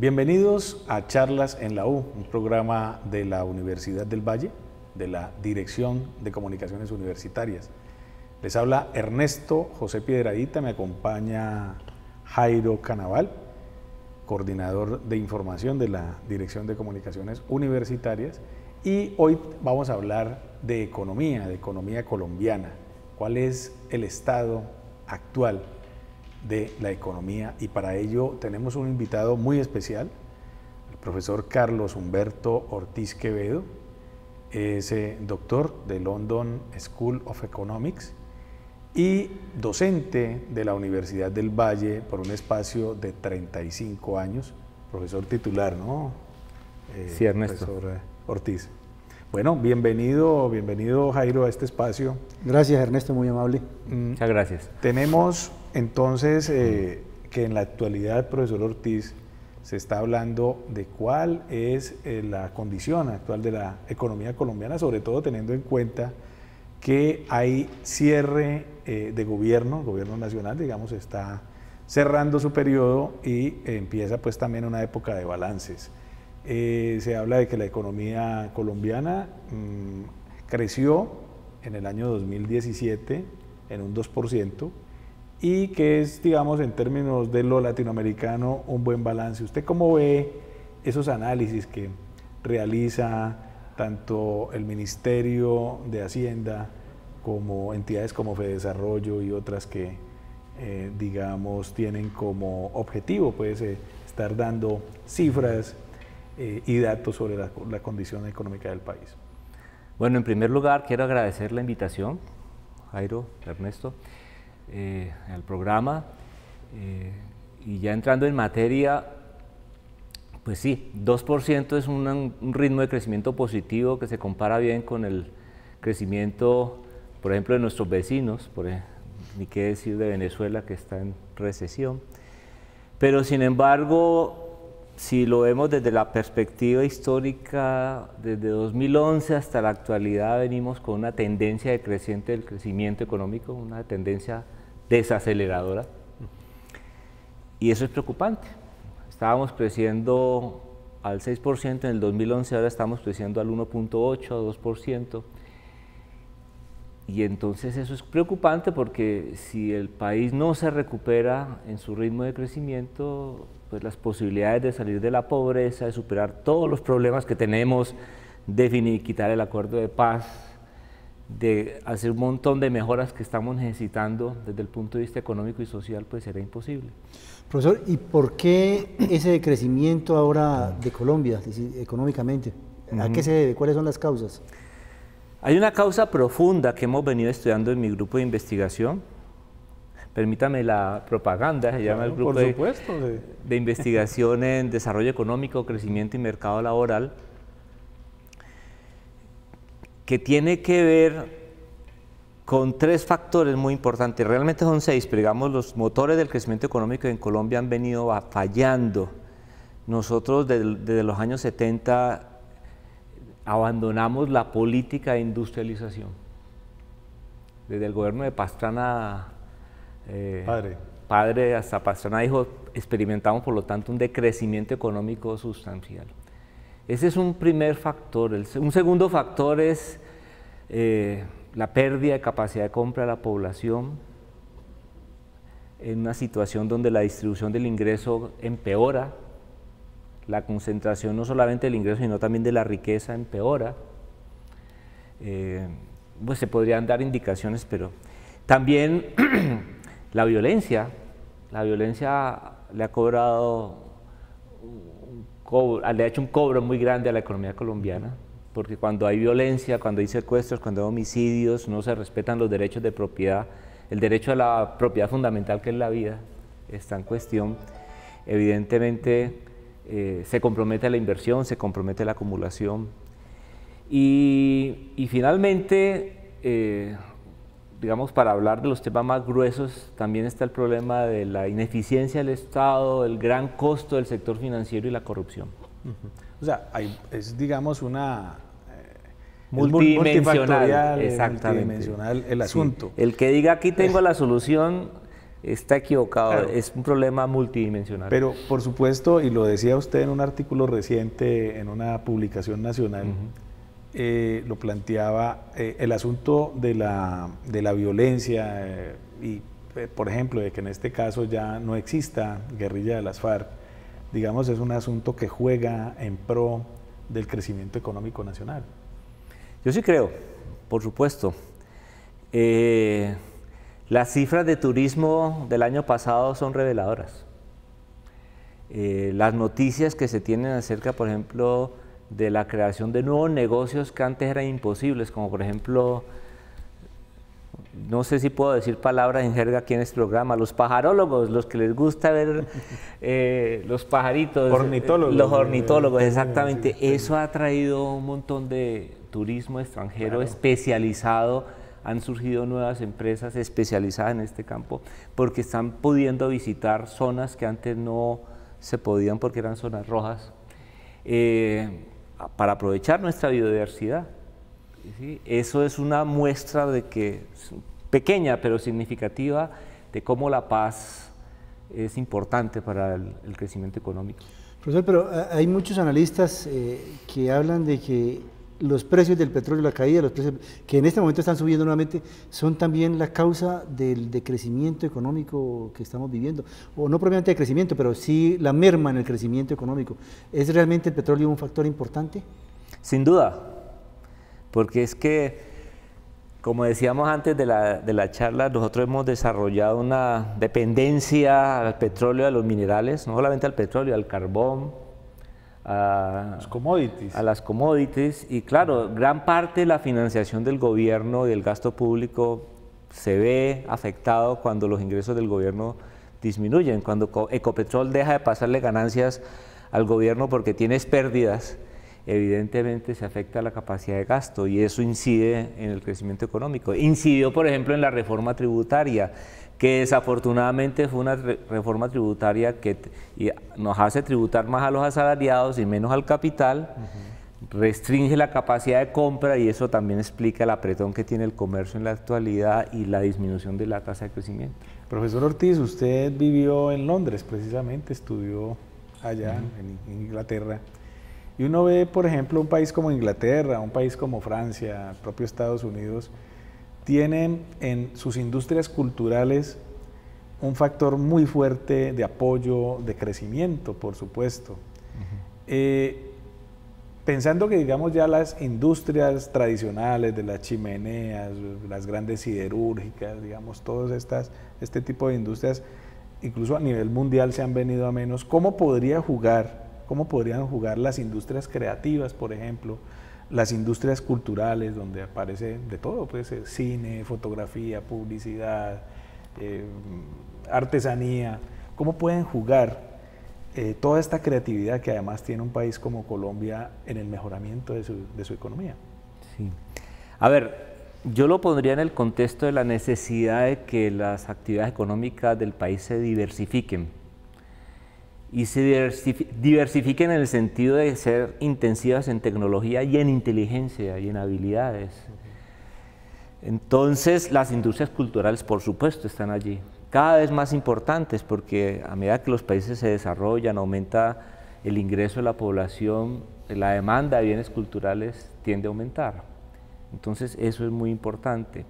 Bienvenidos a Charlas en la U, un programa de la Universidad del Valle, de la Dirección de Comunicaciones Universitarias. Les habla Ernesto José Piedradita, me acompaña Jairo Canaval, coordinador de información de la Dirección de Comunicaciones Universitarias, y hoy vamos a hablar de economía colombiana. ¿Cuál es el estado actual de la economía? Y para ello tenemos un invitado muy especial, el profesor Carlos Humberto Ortiz Quevedo. Es doctor de London School of Economics y docente de la Universidad del Valle por un espacio de 35 años, profesor titular, ¿no? Sí, Ernesto. Profesor Ortiz. Bueno, bienvenido Jairo a este espacio. Gracias, Ernesto, muy amable. Muchas gracias. Tenemos entonces que en la actualidad, profesor Ortiz, se está hablando de cuál es la condición actual de la economía colombiana, sobre todo teniendo en cuenta que hay cierre de gobierno, el gobierno nacional, digamos, está cerrando su periodo y empieza pues también una época de balances. Se habla de que la economía colombiana creció en el año 2017 en un 2%, y que es, digamos, en términos de lo latinoamericano, un buen balance. ¿Usted cómo ve esos análisis que realiza tanto el Ministerio de Hacienda como entidades como Fedesarrollo y otras que, digamos, tienen como objetivo pues, estar dando cifras y datos sobre la condición económica del país? Bueno, en primer lugar, quiero agradecer la invitación, Jairo, Ernesto, al programa, y ya entrando en materia, pues sí, 2% es un ritmo de crecimiento positivo que se compara bien con el crecimiento, por ejemplo, de nuestros vecinos, ni qué decir de Venezuela, que está en recesión. Pero sin embargo, si lo vemos desde la perspectiva histórica, desde 2011 hasta la actualidad venimos con una tendencia decreciente del crecimiento económico, una tendencia desaceleradora, y eso es preocupante. Estábamos creciendo al 6% en el 2011, ahora estamos creciendo al 1.8, 2%, y entonces eso es preocupante porque si el país no se recupera en su ritmo de crecimiento, pues las posibilidades de salir de la pobreza, de superar todos los problemas que tenemos, de finiquitar el acuerdo de paz, de hacer un montón de mejoras que estamos necesitando desde el punto de vista económico y social, pues será imposible. Profesor, ¿y por qué ese decrecimiento ahora de Colombia, es decir, económicamente? ¿A qué se debe? ¿Cuáles son las causas? Hay una causa profunda que hemos venido estudiando en mi grupo de investigación. Permítame la propaganda, se llama el grupo de investigación en desarrollo económico, crecimiento y mercado laboral, que tiene que ver con 3 factores muy importantes. Realmente son 6, pero digamos los motores del crecimiento económico en Colombia han venido fallando. Nosotros desde los años 70 abandonamos la política de industrialización. Desde el gobierno de Pastrana padre hasta Pastrana hijo, experimentamos por lo tanto un decrecimiento económico sustancial. Ese es un primer factor. Un segundo factor es la pérdida de capacidad de compra de la población en una situación donde la distribución del ingreso empeora, la concentración no solamente del ingreso sino también de la riqueza empeora. Pues se podrían dar indicaciones, pero también la violencia le ha cobrado, le ha hecho un cobro muy grande a la economía colombiana, porque cuando hay violencia, cuando hay secuestros, cuando hay homicidios, no se respetan los derechos de propiedad, el derecho a la propiedad fundamental que es la vida está en cuestión, evidentemente se compromete la inversión, se compromete la acumulación, y finalmente, digamos, para hablar de los temas más gruesos, también está el problema de la ineficiencia del Estado, el gran costo del sector financiero y la corrupción. O sea, es, digamos, una multifactorial, exactamente, multidimensional el asunto. Sí. El que diga aquí tengo la solución, está equivocado, Claro. es un problema multidimensional. Pero, por supuesto, y lo decía usted en un artículo reciente, en una publicación nacional, lo planteaba, el asunto de la violencia y, por ejemplo, de que en este caso ya no exista guerrilla de las FARC, digamos, es un asunto que juega en pro del crecimiento económico nacional. Yo sí creo, por supuesto. Las cifras de turismo del año pasado son reveladoras. Las noticias que se tienen acerca, por ejemplo, de la creación de nuevos negocios que antes eran imposibles, como por ejemplo, no sé si puedo decir palabras en jerga aquí en este programa, los pajarólogos, los que les gusta ver los pajaritos. Ornitólogos. Los ornitólogos, exactamente. Eso ha traído un montón de turismo extranjero, claro, especializado. Han surgido nuevas empresas especializadas en este campo porque están pudiendo visitar zonas que antes no se podían porque eran zonas rojas, para aprovechar nuestra biodiversidad. ¿Sí? Eso es una muestra de que, pequeña pero significativa, de cómo la paz es importante para el crecimiento económico. Profesor, pero hay muchos analistas que hablan de que los precios del petróleo, la caída de los precios, que en este momento están subiendo nuevamente, son también la causa del decrecimiento económico que estamos viviendo. O no propiamente de crecimiento, pero sí la merma en el crecimiento económico. ¿Es realmente el petróleo un factor importante? Sin duda, porque es que, como decíamos antes de la charla, nosotros hemos desarrollado una dependencia al petróleo, a los minerales, no solamente al petróleo, al carbón, a las commodities, y claro, gran parte de la financiación del gobierno y del gasto público se ve afectado cuando los ingresos del gobierno disminuyen, cuando Ecopetrol deja de pasarle ganancias al gobierno porque tienes pérdidas, evidentemente se afecta la capacidad de gasto y eso incide en el crecimiento económico. Incidió, por ejemplo, en la reforma tributaria, que desafortunadamente fue una reforma tributaria que nos hace tributar más a los asalariados y menos al capital, restringe la capacidad de compra y eso también explica el apretón que tiene el comercio en la actualidad y la disminución de la tasa de crecimiento. Profesor Ortiz, usted vivió en Londres precisamente, estudió allá en Inglaterra, y uno ve, por ejemplo, un país como Inglaterra, un país como Francia, el propio Estados Unidos, tienen en sus industrias culturales un factor muy fuerte de apoyo, de crecimiento, por supuesto. Pensando que, digamos, ya las industrias tradicionales de las chimeneas, las grandes siderúrgicas, digamos, todas este tipo de industrias, incluso a nivel mundial se han venido a menos, ¿cómo podrían jugar las industrias creativas, por ejemplo, las industrias culturales, donde aparece de todo, pues cine, fotografía, publicidad, artesanía? ¿Cómo pueden jugar toda esta creatividad que además tiene un país como Colombia en el mejoramiento de su economía? Sí. A ver, yo lo pondría en el contexto de la necesidad de que las actividades económicas del país se diversifiquen. Y se diversifiquen en el sentido de ser intensivas en tecnología y en inteligencia y en habilidades. Entonces, las industrias culturales, por supuesto, están allí, cada vez más importantes, porque a medida que los países se desarrollan, aumenta el ingreso de la población, la demanda de bienes culturales tiende a aumentar. Entonces, eso es muy importante.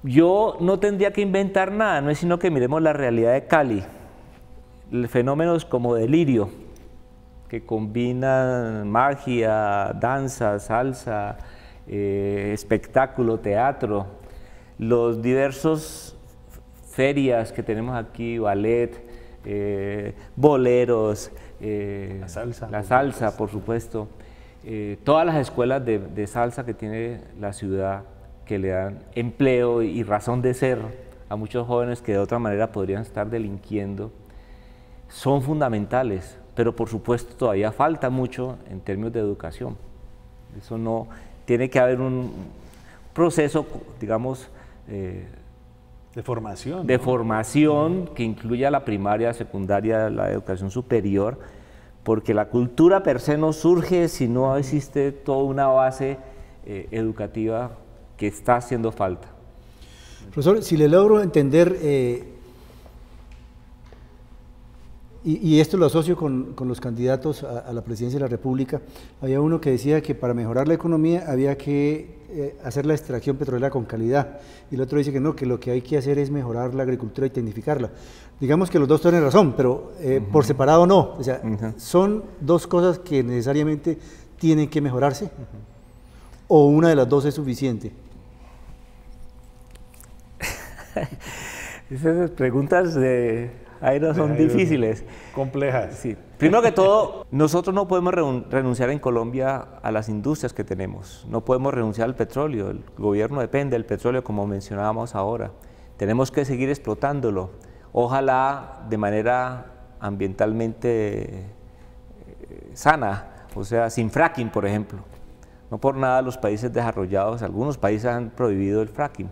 Yo no tendría que inventar nada, no es sino que miremos la realidad de Cali. Fenómenos como delirio, que combinan magia, danza, salsa, espectáculo, teatro, los diversos ferias que tenemos aquí, ballet, boleros, la salsa, por supuesto, todas las escuelas de salsa que tiene la ciudad, que le dan empleo y razón de ser a muchos jóvenes que de otra manera podrían estar delinquiendo, son fundamentales, pero por supuesto todavía falta mucho en términos de educación. Eso no, tiene que haber un proceso, digamos, de formación. De formación que incluya la primaria, secundaria, la educación superior, porque la cultura per se no surge si no existe toda una base educativa que está haciendo falta. Profesor, si le logro entender, Y esto lo asocio con los candidatos a la presidencia de la República. Había uno que decía que para mejorar la economía había que hacer la extracción petrolera con calidad. Y el otro dice que no, que lo que hay que hacer es mejorar la agricultura y tecnificarla. Digamos que los dos tienen razón, pero por separado no. O sea, son dos cosas que necesariamente tienen que mejorarse. ¿O una de las dos es suficiente? Esas preguntas de Jairo son difíciles. Complejas. Sí. Primero que todo, nosotros no podemos renunciar en Colombia a las industrias que tenemos. No podemos renunciar al petróleo. El gobierno depende del petróleo, como mencionábamos ahora. Tenemos que seguir explotándolo. Ojalá de manera ambientalmente sana, o sea, sin fracking, por ejemplo. No por nada los países desarrollados, algunos países han prohibido el fracking.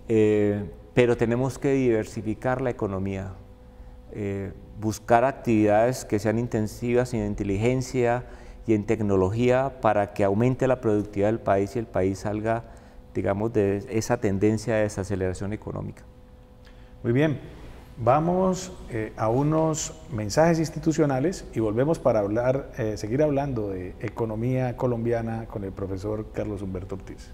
Pero tenemos que diversificar la economía, buscar actividades que sean intensivas en inteligencia y en tecnología para que aumente la productividad del país y el país salga, digamos, de esa tendencia de desaceleración económica. Muy bien, vamos a unos mensajes institucionales y volvemos para seguir hablando de economía colombiana con el profesor Carlos Humberto Ortiz.